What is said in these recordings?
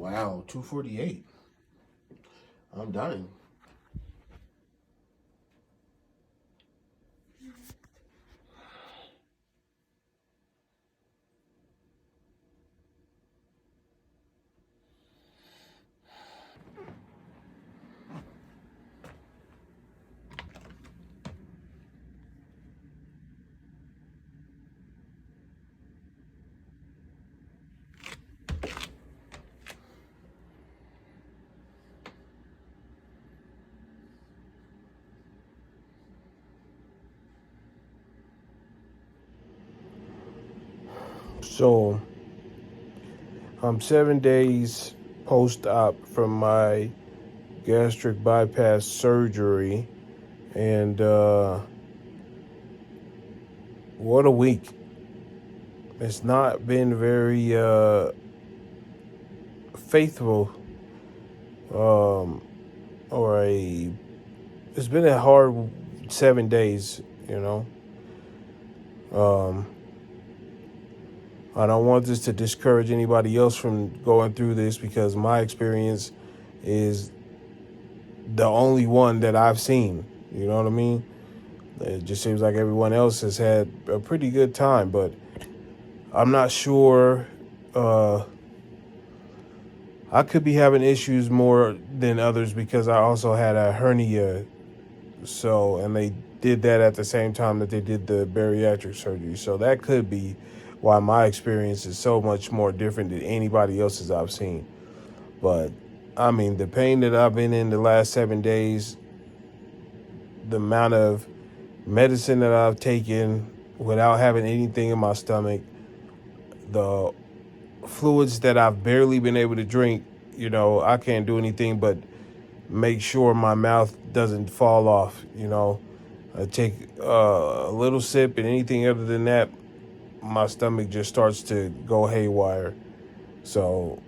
Wow, 2:48. I'm dying. So I'm 7 days post-op from my gastric bypass surgery, and what a week. It's not been very faithful, um, or a. It's been a hard 7 days, you know. Um, I don't want this to discourage anybody else from going through this because my experience is the only one that I've seen. You know what I mean? It just seems like everyone else has had a pretty good time, but I'm not sure. I could be having issues more than others because I also had a hernia. So, and they did that at the same time that they did the bariatric surgery. So that could be why my experience is so much more different than anybody else's I've seen. But I mean, the pain that I've been in the last 7 days, the amount of medicine that I've taken without having anything in my stomach, the fluids that I've barely been able to drink, I can't do anything but make sure my mouth doesn't fall off, I take a little sip, and anything other than that, my stomach just starts to go haywire. So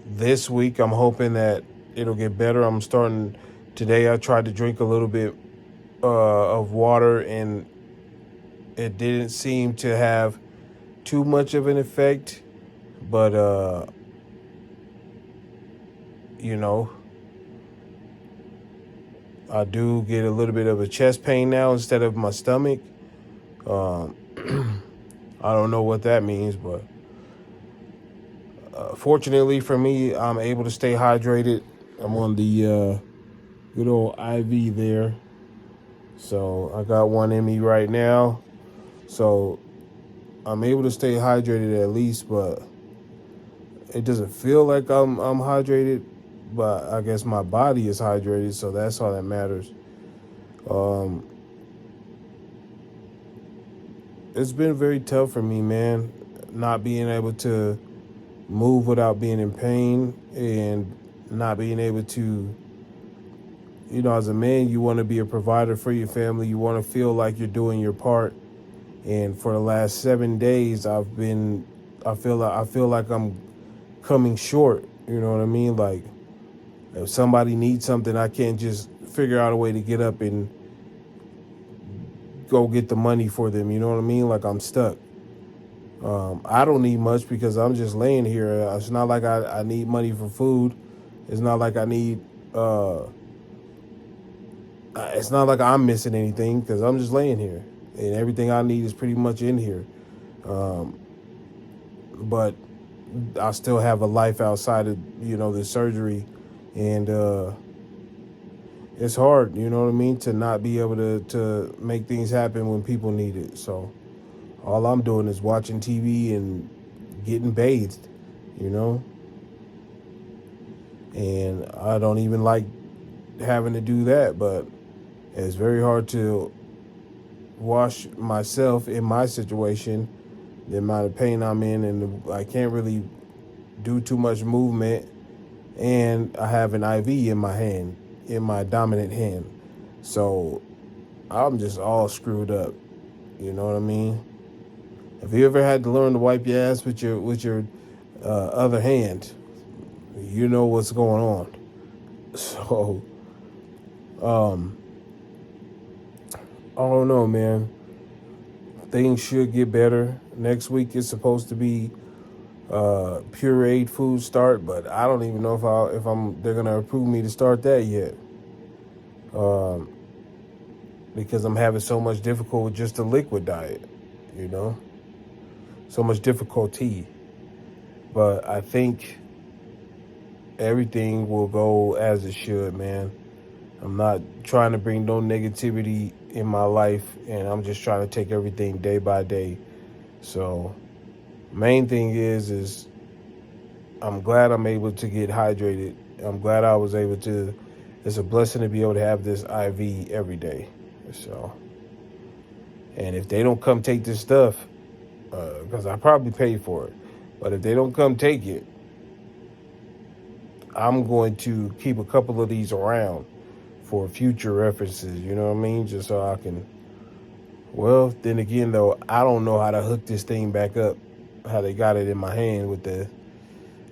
this week, I'm hoping that it'll get better. I'm starting today. I tried to drink a little bit of water, and it didn't seem to have too much of an effect. But I do get a little bit of a chest pain now instead of my stomach. I don't know what that means, but fortunately for me, I'm able to stay hydrated. I'm on the good old IV there. So I got one in me right now. So I'm able to stay hydrated at least, but it doesn't feel like I'm hydrated, but I guess my body is hydrated, so that's all that matters. It's been very tough for me, man, not being able to move without being in pain, and not being able to, as a man, you want to be a provider for your family. You want to feel like you're doing your part. And for the last 7 days, I feel like I'm coming short. You know what I mean? Like, if somebody needs something, I can't just figure out a way to get up and go get the money for them. You know what I mean? Like, I'm stuck. I don't need much because I'm just laying here. It's not like I need money for food. It's not like I need. It's not like I'm missing anything because I'm just laying here, and everything I need is pretty much in here. But I still have a life outside of the surgery, and it's hard. You know what I mean, to not be able to make things happen when people need it. So all I'm doing is watching TV and getting bathed, and I don't even like having to do that, but it's very hard to wash myself in my situation, the amount of pain I'm in, and I can't really do too much movement, and I have an IV in my hand, in my dominant hand. So I'm just all screwed up. You know what I mean? Have you ever had to learn to wipe your ass with your other hand? You know what's going on. So I don't know, man. Things should get better. Next week is supposed to be pureed food start, but I don't even know if they're gonna approve me to start that yet. Because I'm having so much difficulty with just the liquid diet, you know, so much difficulty. But I think everything will go as it should, man. I'm not trying to bring no negativity in my life, and I'm just trying to take everything day by day. So, main thing is I'm glad I'm able to get hydrated. I'm glad I was able to. It's a blessing to be able to have this IV every day. So, and if they don't come take this stuff, because I probably paid for it, but if they don't come take it, I'm going to keep a couple of these around for future references. You know what I mean? Just so I can. Well, then again, though, I don't know how to hook this thing back up. How they got it in my hand with the.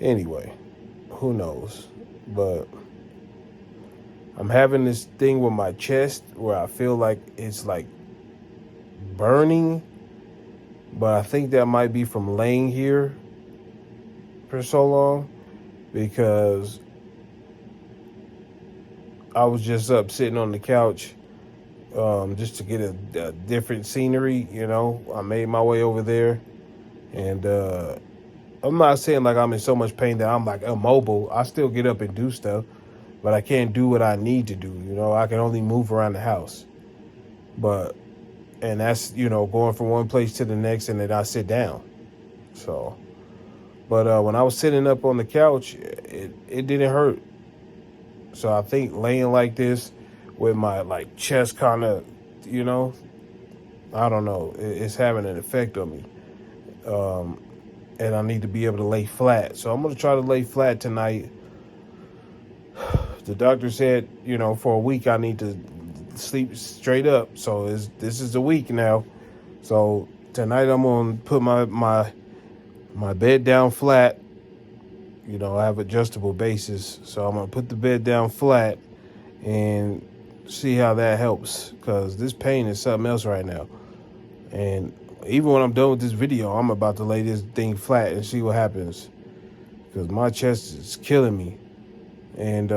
Anyway, who knows? But I'm having this thing with my chest where I feel like it's like burning, but I think that might be from laying here for so long, because I was just up sitting on the couch just to get a different scenery. You know, I made my way over there, and I'm not saying like I'm in so much pain that I'm like immobile. I still get up and do stuff, but I can't do what I need to do. You know, I can only move around the house, and that's, you know, going from one place to the next, and then I sit down. So, but when I was sitting up on the couch, it didn't hurt. So I think laying like this with my like chest kind of, you know, I don't know, it's having an effect on me. And I need to be able to lay flat. So I'm going to try to lay flat tonight. The doctor said, you know, for a week I need to sleep straight up. So this is a week now. So tonight I'm going to put my bed down flat. You know, I have adjustable bases. So I'm going to put the bed down flat and see how that helps, because this pain is something else right now. And even when I'm done with this video, I'm about to lay this thing flat and see what happens, because my chest is killing me. And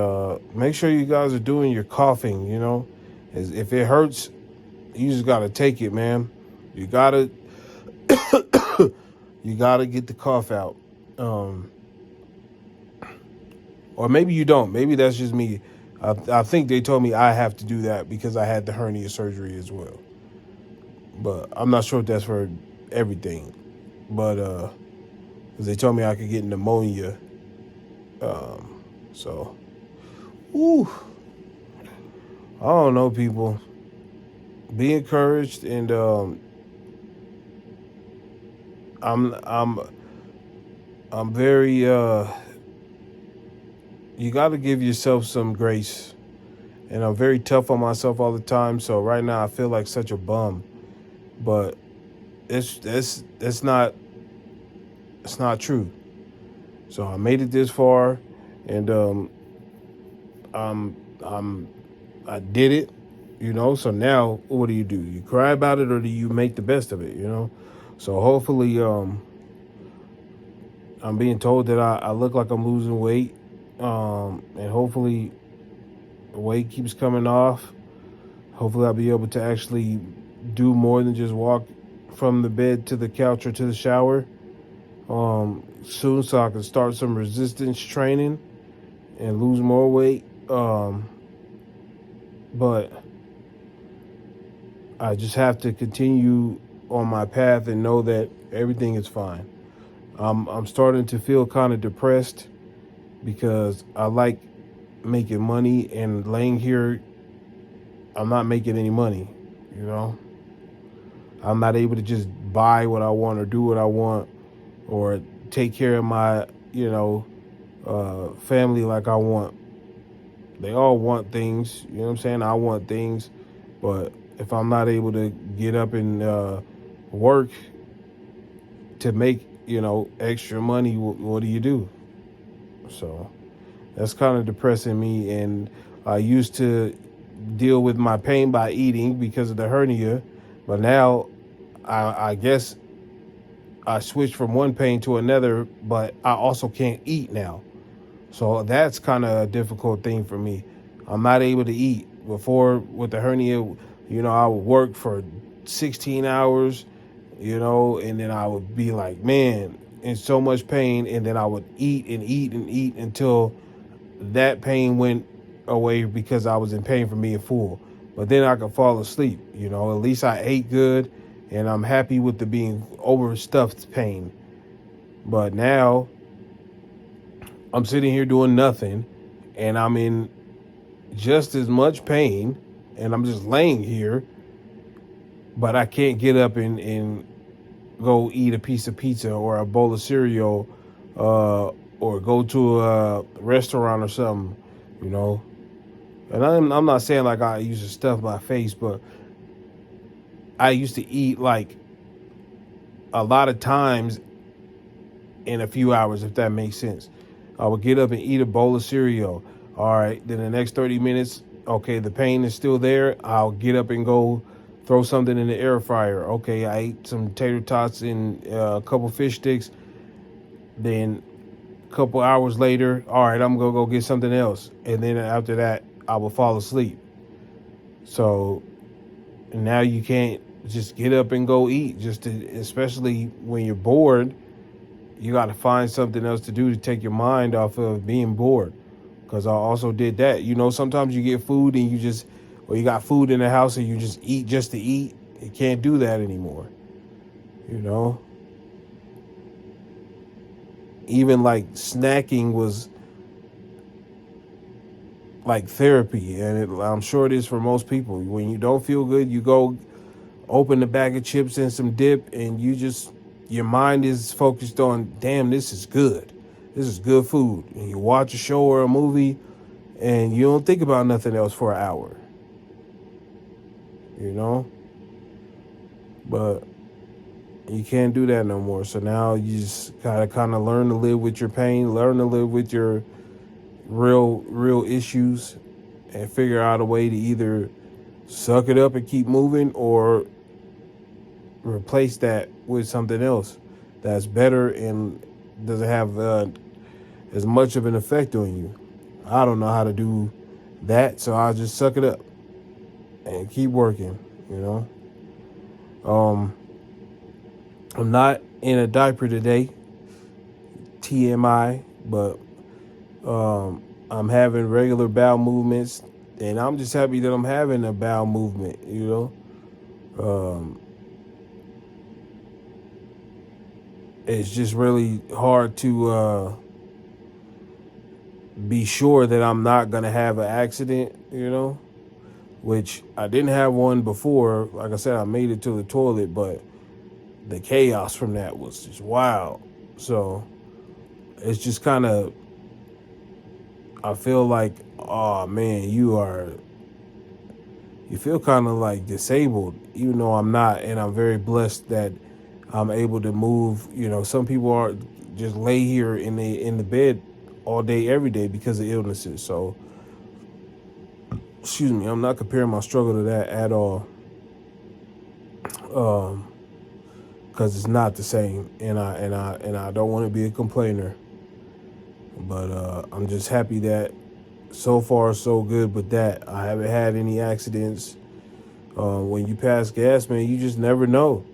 make sure you guys are doing your coughing, you know. If it hurts, you just got to take it, man. You got to you got to get the cough out. Or maybe you don't. Maybe that's just me. I think they told me I have to do that because I had the hernia surgery as well. But I'm not sure if that's for everything. But because they told me I could get pneumonia. So, whew. I don't know, people. Be encouraged, and I'm very. You got to give yourself some grace, and I'm very tough on myself all the time. So right now I feel like such a bum, but it's not true. So I made it this far, and I did it, you know. So now what do? You cry about it, or do you make the best of it, you know? So hopefully I'm being told that I look like I'm losing weight, and hopefully the weight keeps coming off. Hopefully I'll be able to actually do more than just walk from the bed to the couch or to the shower soon, so I can start some resistance training and lose more weight. But I just have to continue on my path and know that everything is fine. I'm starting to feel kind of depressed because I like making money, and laying here, I'm not making any money, you know. I'm not able to just buy what I want or do what I want or take care of my, you know, family like I want. They all want things, you know what I'm saying? I want things, but if I'm not able to get up and work to make, you know, extra money, what do you do? So that's kind of depressing me. And I used to deal with my pain by eating because of the hernia, but now I guess I switched from one pain to another, but I also can't eat now. So that's kind of a difficult thing for me. I'm not able to eat. Before with the hernia, I would work for 16 hours, and then I would be like, man, in so much pain. And then I would eat and eat and eat until that pain went away because I was in pain from being full. But then I could fall asleep, at least I ate good and I'm happy with the being overstuffed pain. But now I'm sitting here doing nothing and I'm in just as much pain and I'm just laying here, but I can't get up and go eat a piece of pizza or a bowl of cereal, or go to a restaurant or something, you know. And I'm not saying like I used to stuff my face, but I used to eat like a lot of times in a few hours, if that makes sense. I would get up and eat a bowl of cereal. All right, then the next 30 minutes, okay, the pain is still there. I'll get up and go throw something in the air fryer. Okay, I ate some tater tots and a couple fish sticks. Then a couple hours later, all right, I'm going to go get something else. And then after that, I will fall asleep. So now you can't just get up and go eat, especially when you're bored. You got to find something else to do to take your mind off of being bored. Because I also did that. Sometimes you get food and or you got food in the house and you just eat just to eat. You can't do that anymore. Even like snacking was like therapy. And I'm sure it is for most people. When you don't feel good, you go open a bag of chips and some dip and your mind is focused on, damn, this is good. This is good food. And you watch a show or a movie and you don't think about nothing else for an hour. But you can't do that no more. So now you just gotta kind of learn to live with your pain, learn to live with your real issues, and figure out a way to either suck it up and keep moving or replace that with something else that's better and doesn't have as much of an effect on you. I don't know how to do that, so I'll just suck it up and keep working, I'm not in a diaper today, TMI, but I'm having regular bowel movements, and I'm just happy that I'm having a bowel movement, It's just really hard to be sure that I'm not going to have an accident, which I didn't have one before. Like I said, I made it to the toilet, but the chaos from that was just wild. So it's just kind of, I feel like, oh man, you feel kind of like disabled, even though I'm not. And I'm very blessed that I'm able to move. Some people are just lay here in the bed all day, every day because of illnesses. So, excuse me, I'm not comparing my struggle to that at all. Because it's not the same, and I don't want to be a complainer. But I'm just happy that so far so good with that. I haven't had any accidents. When you pass gas, man, you just never know.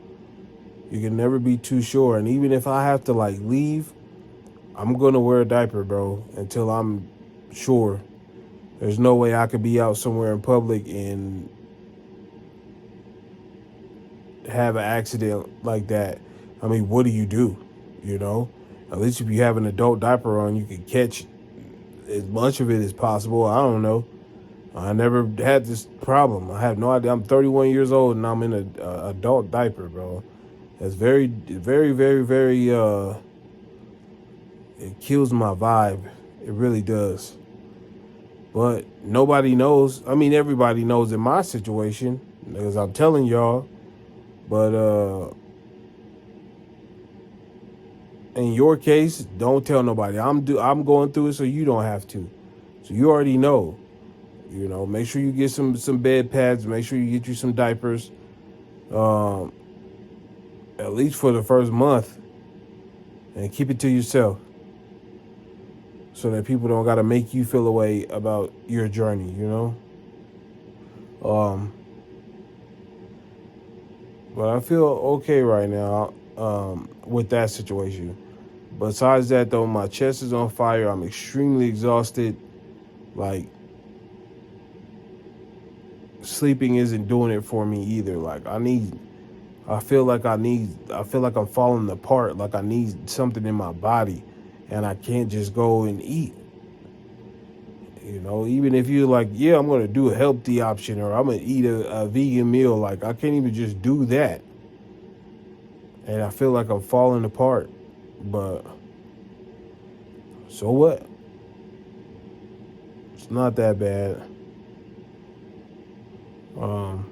You can never be too sure. And even if I have to like leave, I'm gonna wear a diaper, bro, until I'm sure. There's no way I could be out somewhere in public and have an accident like that. I mean, what do you do? At least if you have an adult diaper on, you can catch as much of it as possible. I don't know. I never had this problem. I have no idea. I'm 31 years old and I'm in an adult diaper, bro. That's very, very, very, very, it kills my vibe. It really does. But nobody knows. I mean, everybody knows in my situation because I'm telling y'all. But in your case, don't tell nobody. I'm going through it, so you don't have to. So you already know. Make sure you get some bed pads. Make sure you get you some diapers. At least for the first month, and keep it to yourself so that people don't got to make you feel a way about your journey, you know? Um, but I feel okay right now with that situation. Besides that, though, my chest is on fire. I'm extremely exhausted. Like, sleeping isn't doing it for me either. Like, I feel like I'm falling apart. Like, I need something in my body, and I can't just go and eat. You know, even if you're like, yeah, I'm going to do a healthy option or I'm going to eat a vegan meal, like, I can't even just do that. And I feel like I'm falling apart. But so what? It's not that bad. Um,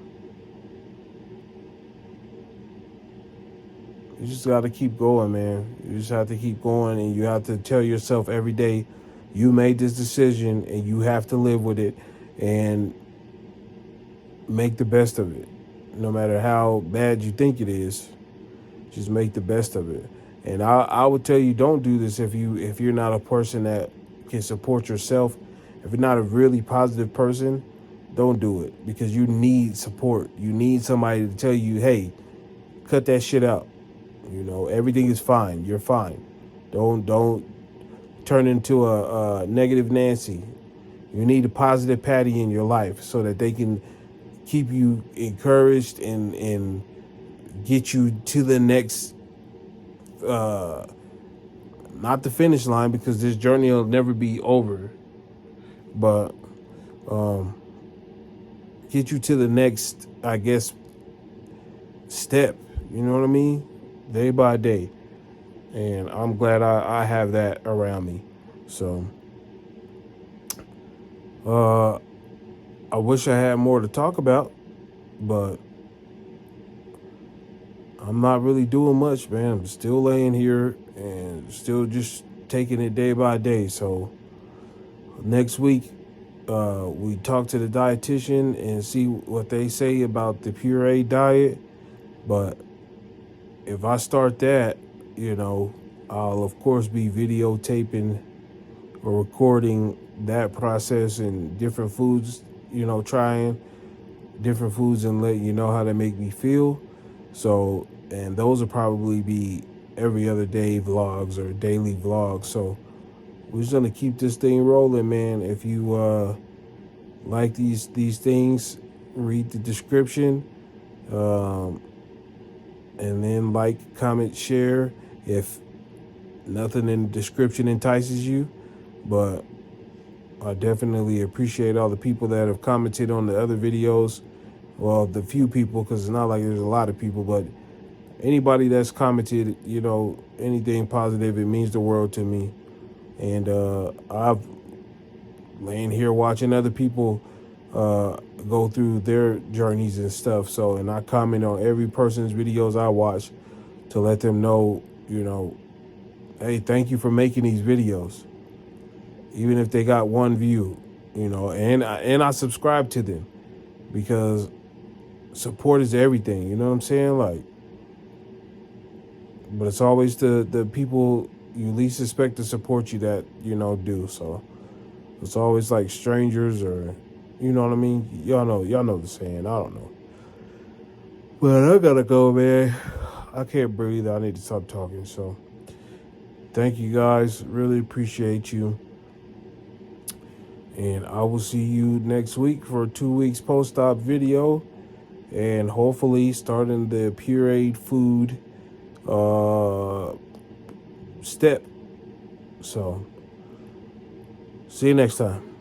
you just got to keep going, man. You just have to keep going, and you have to tell yourself every day, you made this decision and you have to live with it and make the best of it. No matter how bad you think it is, just make the best of it. And I would tell you, don't do this if you're not a person that can support yourself. If you're not a really positive person, don't do it, because you need support. You need somebody to tell you, hey, cut that shit out. You know, everything is fine. You're fine. Don't turn into a negative Nancy. You need a positive Patty in your life so that they can keep you encouraged and get you to the next, not the finish line, because this journey will never be over, but get you to the next, I guess, step. You know what I mean? Day by day. And I'm glad I have that around me. So I wish I had more to talk about, but I'm not really doing much, man. I'm still laying here and still just taking it day by day. So next week, we talk to the dietitian and see what they say about the puree diet. But if I start that, you know, I'll of course be videotaping or recording that process and different foods, you know, trying different foods and let you know how they make me feel. So, and those will probably be every other day vlogs or daily vlogs. So we're just gonna keep this thing rolling, man. If you like these things, read the description, and then like, comment, share. If nothing in the description entices you, but I definitely appreciate all the people that have commented on the other videos. Well, the few people, because it's not like there's a lot of people, but anybody that's commented, you know, anything positive, it means the world to me. And I've laying here watching other people go through their journeys and stuff. So, and I comment on every person's videos I watch to let them know, you know, hey, thank you for making these videos. Even if they got one view, you know, and I subscribe to them, because support is everything, you know what I'm saying? Like, but it's always the people you least expect to support you that, you know, do. So it's always like strangers, or, you know what I mean? Y'all know the saying. I don't know. But I gotta go, man. I can't breathe. I need to stop talking. So thank you guys. Really appreciate you. And I will see you next week for a 2 weeks post-op video, and hopefully starting the pureed food step. So see you next time.